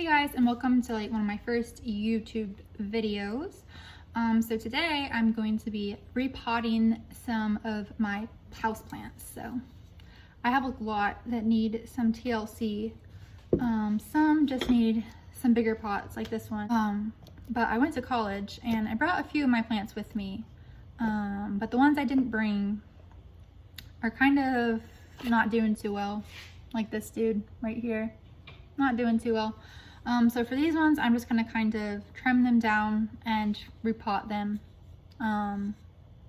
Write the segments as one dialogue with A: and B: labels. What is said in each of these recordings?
A: Hey guys, and welcome to one of my first YouTube videos. So today I'm going to be repotting some of my houseplants. So I have a lot that need some TLC. Some just need some bigger pots like this one. But I went to college and I brought a few of my plants with me. But the ones I didn't bring are kind of not doing too well. Like this dude right here, not doing too well. So for these ones, I'm just gonna kind of trim them down and repot them.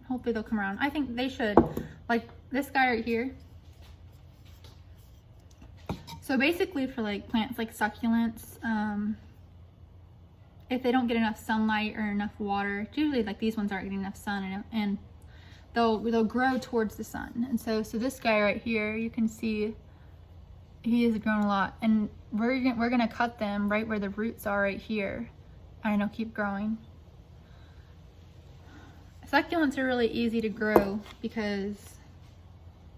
A: Hopefully they'll come around. I think they should. Like this guy right here. So basically for plants like succulents, if they don't get enough sunlight or enough water, usually these ones aren't getting enough sun, and they'll grow towards the sun. And so this guy right here, you can see he has grown a lot, and we're gonna cut them right where the roots are right here, and they'll keep growing. Succulents are really easy to grow because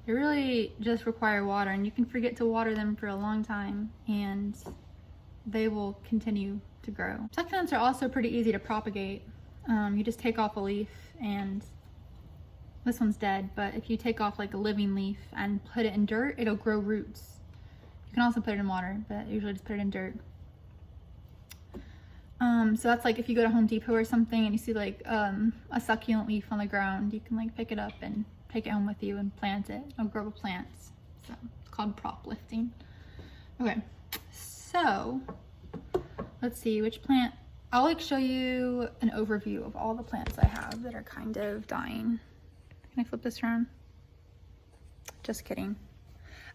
A: they really just require water, and you can forget to water them for a long time and they will continue to grow. Succulents are also pretty easy to propagate. You just take off a leaf, and this one's dead, but if you take off a living leaf and put it in dirt, it'll grow roots. You can also put it in water, but usually just put it in dirt. So that's if you go to Home Depot or something and you see a succulent leaf on the ground, you can pick it up and take it home with you and plant it. It'll grow plants. So it's called prop lifting. Okay, so let's see which plant. I'll
B: show you an overview of all the plants I have that are kind of dying. Can I flip this around? Just kidding.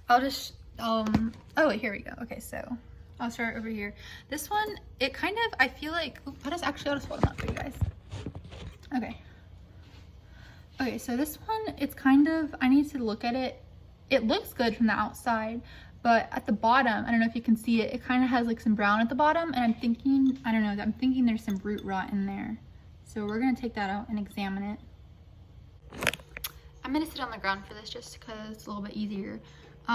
B: Oh wait, here we go. Okay, so I'll start over here. This one, it kind of, I feel like, I'll just hold them up for you guys. Okay, so this one, it's kind of, I need to look at it. It looks good from the outside, but at the bottom, I don't know if you can see it, it kind of has some brown at the bottom, and I'm thinking there's some root rot in there. So we're gonna take that out and examine it. I'm gonna sit on the ground for this just because it's a little bit easier.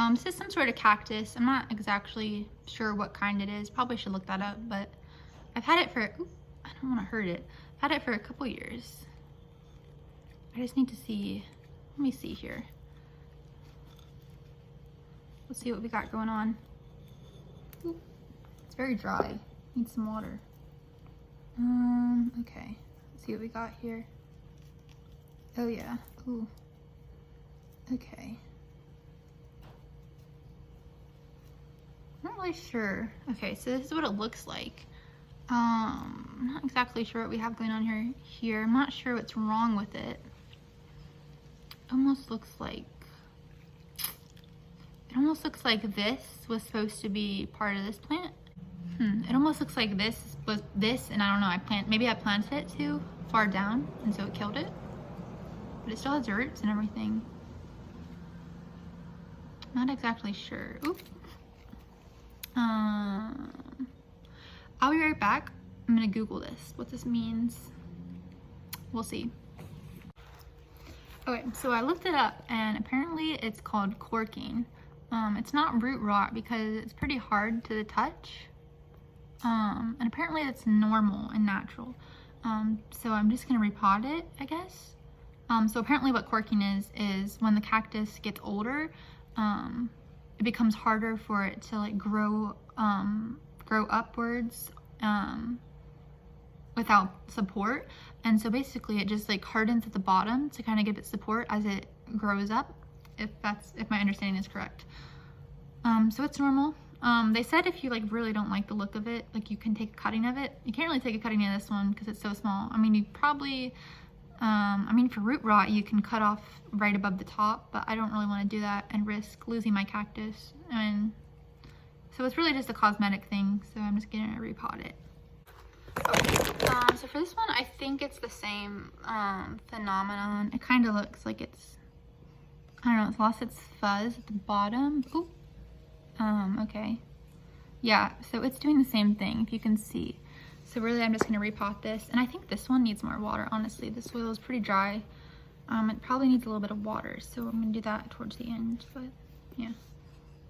B: This is some sort of cactus. I'm not exactly sure what kind it is. Probably should look that up, but I've had it for, I don't want to hurt it. I've had it for a couple years. I just need to see, let me see here. Let's see what we got going on. Ooh, it's very dry. Needs some water. Okay. Let's see what we got here. Oh yeah. Ooh. Okay. I'm not really sure. Okay, so this is what it looks like. I'm not exactly sure what we have going on here. I'm not sure what's wrong with it. Almost looks like, this was supposed to be part of this plant. It almost looks like this was this, and I don't know, maybe I planted it too far down, and so it killed it. But it still has roots and everything. Not exactly sure. Oop. I'll be right back. I'm gonna Google this, what this means. We'll see. Okay, so I looked it up, and apparently it's called corking. It's not root rot because it's pretty hard to the touch. And apparently it's normal and natural. So I'm just gonna repot it, I guess. So apparently what corking is when the cactus gets older, it becomes harder for it to grow upwards without support, and so basically it just hardens at the bottom to kind of give it support as it grows up, if my understanding is correct. So it's normal. They said if you really don't like the look of it, you can take a cutting of it. You can't really take a cutting of this one because it's so small. I mean, you probably for root rot, you can cut off right above the top, but I don't really want to do that and risk losing my cactus. And so it's really just a cosmetic thing, so I'm just gonna repot it. Okay, so for this one, I think it's the same phenomenon. It kind of looks like it's, I don't know, it's lost its fuzz at the bottom. Ooh. Okay. Yeah, so it's doing the same thing, if you can see. So really, I'm just gonna repot this, and I think this one needs more water, honestly. This soil is pretty dry. It probably needs a little bit of water, so I'm gonna do that towards the end, but yeah.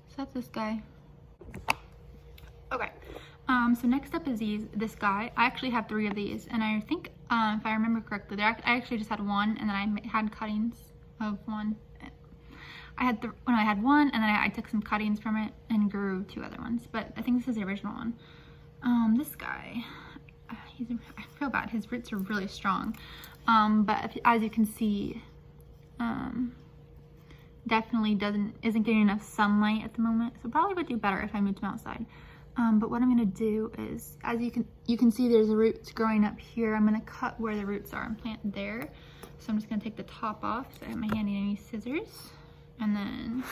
B: So that's this guy. Okay, So next up is this guy. I actually have 3 of these, and I think if I remember correctly, I actually just had 1, and then I had cuttings of 1. I had when I had 1, and then I took some cuttings from it and grew 2 other ones. But I think this is the original one. This guy, I feel bad. His roots are really strong, but as you can see, definitely isn't getting enough sunlight at the moment. So probably would do better if I moved him outside. But what I'm gonna do is, as you can see, there's roots growing up here. I'm gonna cut where the roots are and plant there. So I'm just gonna take the top off. So I have my handy dandy scissors, and then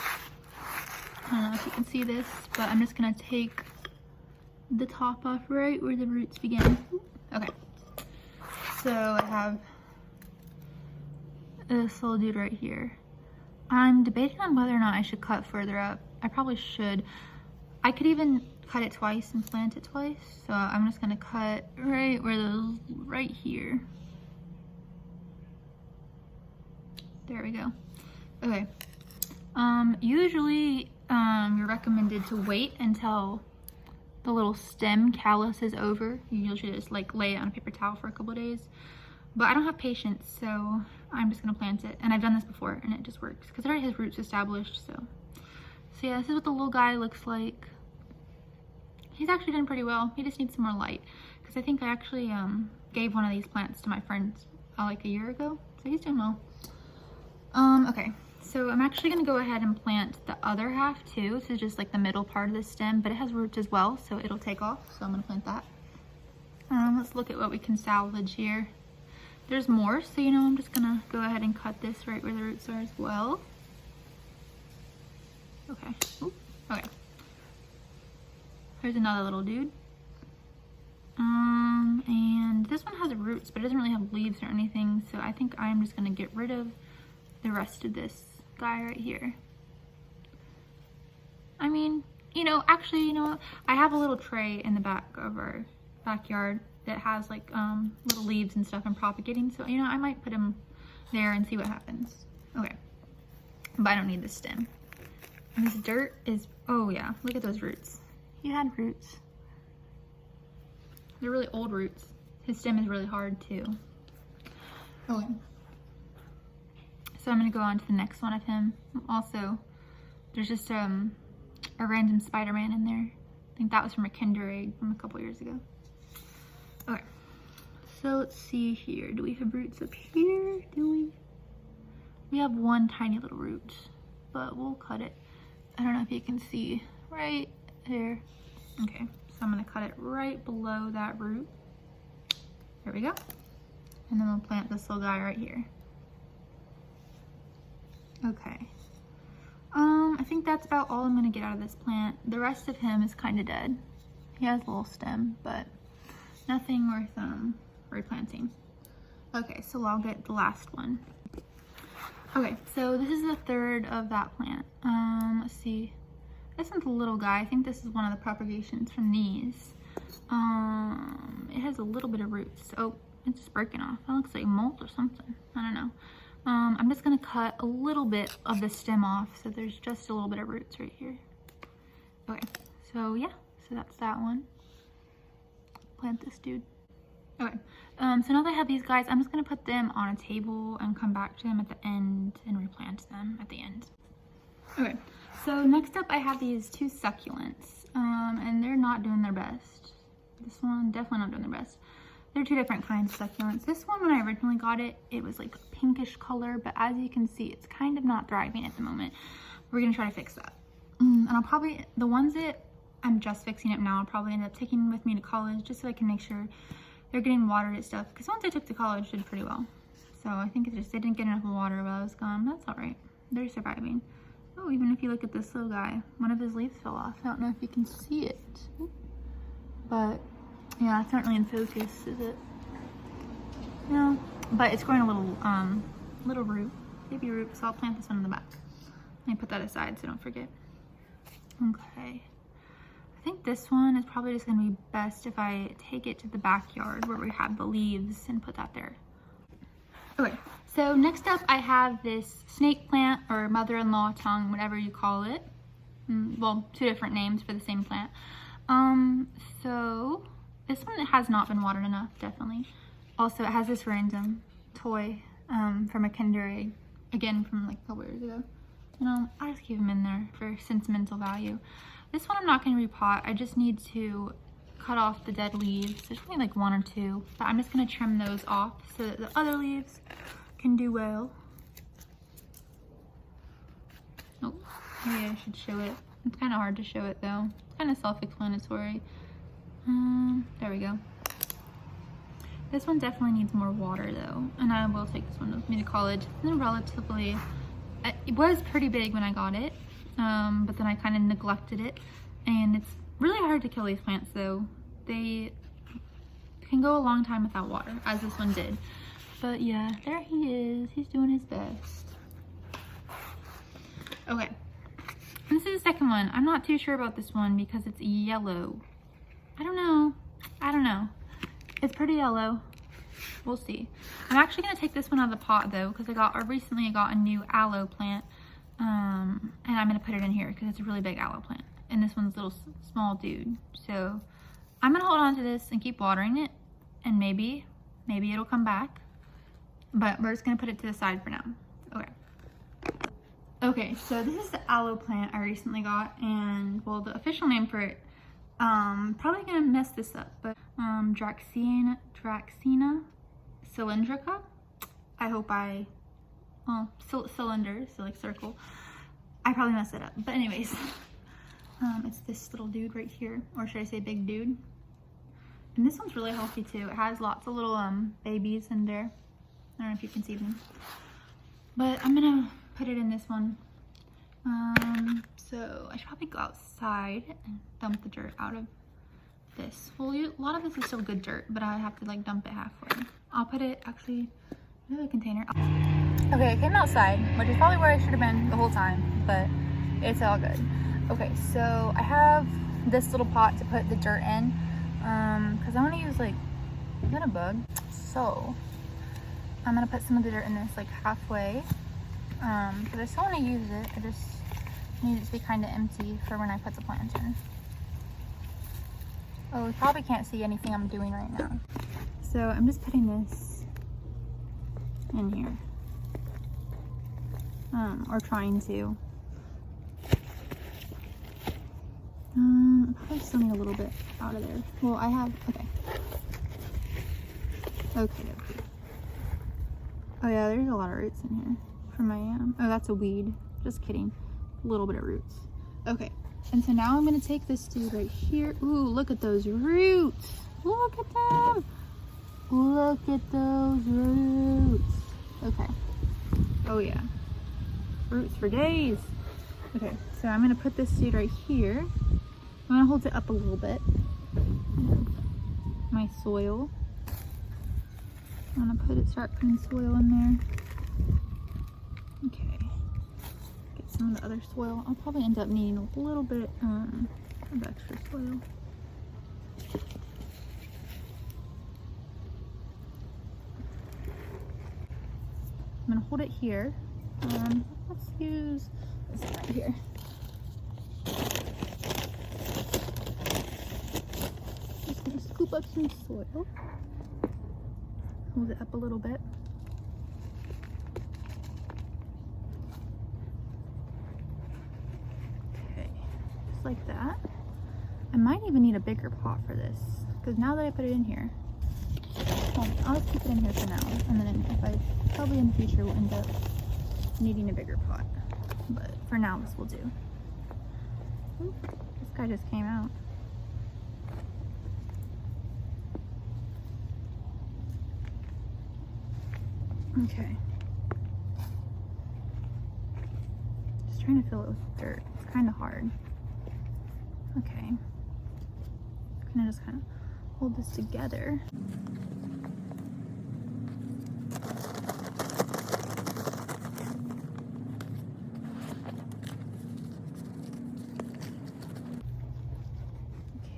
B: I don't know if you can see this, but I'm just gonna take the top off right where the roots begin. Okay. So I have this little dude right here. I'm debating on whether or not I should cut further up. I probably should. I could even cut it twice and plant it twice. So I'm just gonna cut right where right here. There we go. Okay. Usually you're recommended to wait until the little stem callus is over. You usually just like lay it on a paper towel for a couple of days. But I don't have patience, so I'm just gonna plant it. And I've done this before and it just works because it already has roots established. So yeah, this is what the little guy looks like. He's actually done pretty well. He just needs some more light because I think I actually gave one of these plants to my friend like a year ago. So he's doing well. Okay, so I'm actually gonna go ahead and plant the other half too. This is just like the middle part of the stem, but it has roots as well, so it'll take off. So I'm gonna plant that. Let's look at what we can salvage here. There's more, so I'm just gonna go ahead and cut this right where the roots are as well. Okay. Ooh, okay. Here's another little dude. And this one has roots, but it doesn't really have leaves or anything, so I think I'm just gonna get rid of the rest of this guy right here. I mean, actually, what? I have a little tray in the back of our backyard that has like little leaves and stuff I'm propagating, so I might put him there and see what happens. Okay, but I don't need this stem. And this dirt is, oh yeah, look at those roots. He had roots. They're really old roots. His stem is really hard too. Okay. So I'm gonna go on to the next one of him. Also, there's just a random Spider-Man in there. I think that was from a Kinder Egg from a couple years ago. Okay, so let's see here. Do we have roots up here? Do we? We have one tiny little root, but we'll cut it. I don't know if you can see right there. Okay, so I'm gonna cut it right below that root. There we go. And then we'll plant this little guy right here. Okay. I think that's about all I'm gonna get out of this plant. The rest of him is kind of dead. He has a little stem, but nothing worth replanting. Okay, so I'll get the last one. Okay, so this is the third of that plant. Let's see. This one's a little guy. I think this is one of the propagations from these. It has a little bit of roots. Oh, it's just breaking off. That looks like mold or something. I don't know. I'm just gonna cut a little bit of the stem off, so there's just a little bit of roots right here. Okay, so yeah, so that's that one. Plant this dude. Okay, so now that I have these guys, I'm just gonna put them on a table and come back to them at the end and replant them at the end. Okay, so next up I have these 2 succulents, and they're not doing their best. This one, definitely not doing their best. They're 2 different kinds of succulents. This one, when I originally got it, it was like a pinkish color, but as you can see, it's kind of not thriving at the moment. We're gonna try to fix that. And I'll probably, the ones that I'm just fixing up now, I'll probably end up taking with me to college just so I can make sure they're getting watered and stuff. Because ones I took to college did pretty well. So I think it just didn't get enough water while I was gone. That's all right. They're surviving. Oh, even if you look at this little guy, one of his leaves fell off. I don't know if you can see it, but yeah, it's not really in focus, is it? No, but it's growing a little root, baby root, so I'll plant this one in the back. Let me put that aside so don't forget. Okay, I think this one is probably just gonna be best if I take it to the backyard where we have the leaves and put that there. Okay, so next up I have this snake plant, or mother-in-law tongue, whatever you call it. Well, 2 different names for the same plant. So this one has not been watered enough, definitely. Also, it has this random toy from a Kinder Egg, again from like a couple years ago. You know, I just keep them in there for sentimental value. This one I'm not going to repot. I just need to cut off the dead leaves. There's only like 1 or 2, but I'm just going to trim those off so that the other leaves can do well. Oh, maybe I should show it. It's kind of hard to show it though. It's kind of self-explanatory. There we go. This one definitely needs more water though, and I will take this one with me to college. It's relatively, it was pretty big when I got it, but then I kind of neglected it, and it's really hard to kill these plants though. They can go a long time without water, as this one did. But yeah, there he is. He's doing his best. Okay, this is the second one. I'm not too sure about this one because it's yellow. I don't know. It's pretty yellow. We'll see. I'm actually gonna take this one out of the pot though, because recently I got a new aloe plant, and I'm gonna put it in here because it's a really big aloe plant, and this one's a little small dude. So I'm gonna hold on to this and keep watering it, and maybe it'll come back. But we're just gonna put it to the side for now. Okay, so this is the aloe plant I recently got, and well, the official name for it, probably gonna mess this up, but Draxina cylindrica. I hope cylinder, so like circle. I probably messed it up, but anyways, it's this little dude right here, or should I say big dude? And this one's really healthy too. It has lots of little babies in there. I don't know if you can see them, but I'm gonna put it in this one. So I should probably go outside and dump the dirt out of this. Well, a lot of this is still good dirt, but I have to like dump it halfway. I'll put it actually in the container. Okay, I came outside, which is probably where I should have been the whole time, but it's all good. Okay, so I have this little pot to put the dirt in, because I want to use like, is that a bug? So I'm gonna put some of the dirt in this like halfway, because I still want to use it. I just need it to be kind of empty for when I put the plant in. Oh, you probably can't see anything I'm doing right now. So I'm just putting this in here, or trying to. I probably still need a little bit out of there. Well, I have, okay. Oh yeah, there's a lot of roots in here from my, oh, that's a weed. Just kidding. A little bit of roots. Okay, and so now I'm gonna take this dude right here. Ooh, look at those roots. Look at them. Look at those roots. Okay. Oh yeah. Roots for days. Okay, so I'm gonna put this dude right here. I'm gonna hold it up a little bit. My soil. I'm gonna start putting soil in there. Okay. Get some of the other soil. I'll probably end up needing a little bit of extra soil. I'm gonna hold it here. Let's use this one right here. Just gonna scoop up some soil. Hold it up a little bit. Okay, just like that. I might even need a bigger pot for this, because now that I put it in here, well, I'll just keep it in here for now, and then if I probably in the future will end up needing a bigger pot, but for now this will do. Ooh, this guy just came out. Okay. Just trying to fill it with dirt. It's kind of hard. Okay. I'm gonna just kind of hold this together.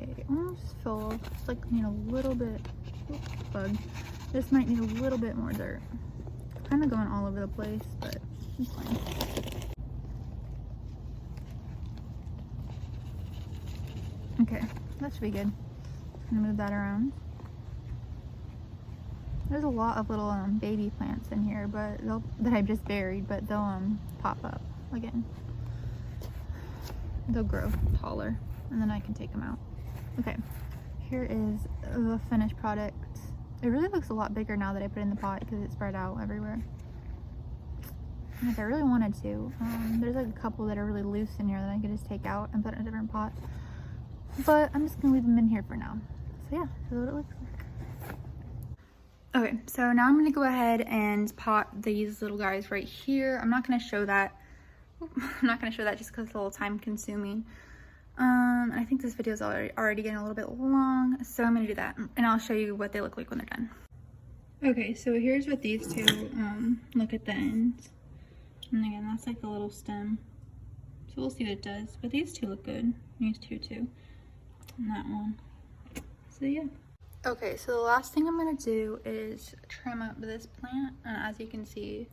B: Okay, almost full. Just like need a little bit. Oops, bug. This might need a little bit more dirt. Kind of going all over the place, but it's fine. Okay,
A: That should be good. I'm gonna move that around. There's a lot of little baby plants in here, but that I've just buried, but they'll pop up again. They'll grow taller, and then I can take them out. Okay, here is the finished product. It really looks a lot bigger now that I put it in the pot because it's spread out everywhere. And if I really wanted to, there's like a couple that are really loose in here that I could just take out and put in a different pot. But I'm just gonna leave them in here for now. So yeah, that's what it looks like. Okay, so now I'm gonna go ahead and pot these little guys right here. I'm not gonna show that. I'm not gonna show that just because it's a little time consuming. I think this video is already getting a little bit long, so I'm gonna do that, and I'll show you what they look like when they're done. Okay, so here's what these two look at the ends. And again, that's like the little stem. So we'll see what it does. But these two look good. These two too. And that one. So yeah. Okay, so the last thing I'm gonna do is trim up this plant. And as you can see,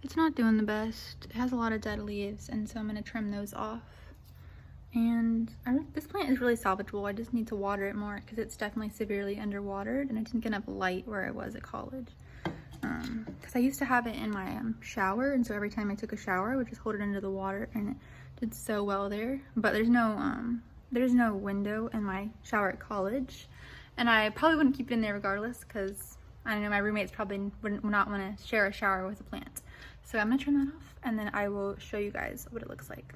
A: it's not doing the best. It has a lot of dead leaves, and so I'm gonna trim those off. And this plant is really salvageable. I just need to water it more because it's definitely severely underwatered, and I didn't get enough light where I was at college. Because I used to have it in my shower, and so every time I took a shower I would just hold it under the water, and it did so well there. But there's no window in my shower at college, and I probably wouldn't keep it in there regardless because I know my roommates probably would not want to share a shower with a plant. So I'm gonna trim that off, and then I will show you guys what it looks like.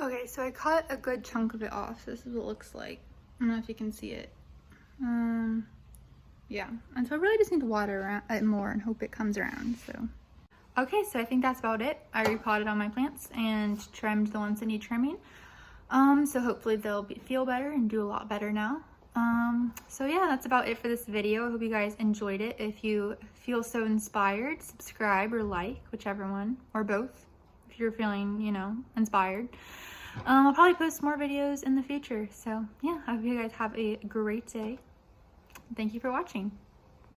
A: Okay, so I cut a good chunk of it off. So this is what it looks like. I don't know if you can see it. Yeah, and so I really just need to water it more and hope it comes around. So okay, so I think that's about it. I repotted all my plants and trimmed the ones that need trimming. So hopefully they'll feel better and do a lot better now. So yeah, that's about it for this video. I hope you guys enjoyed it. If you feel so inspired, subscribe or like, whichever one, or both, if you're feeling, you know, inspired. I'll probably post more videos in the future. So yeah, I hope you guys have a great day. Thank you for watching.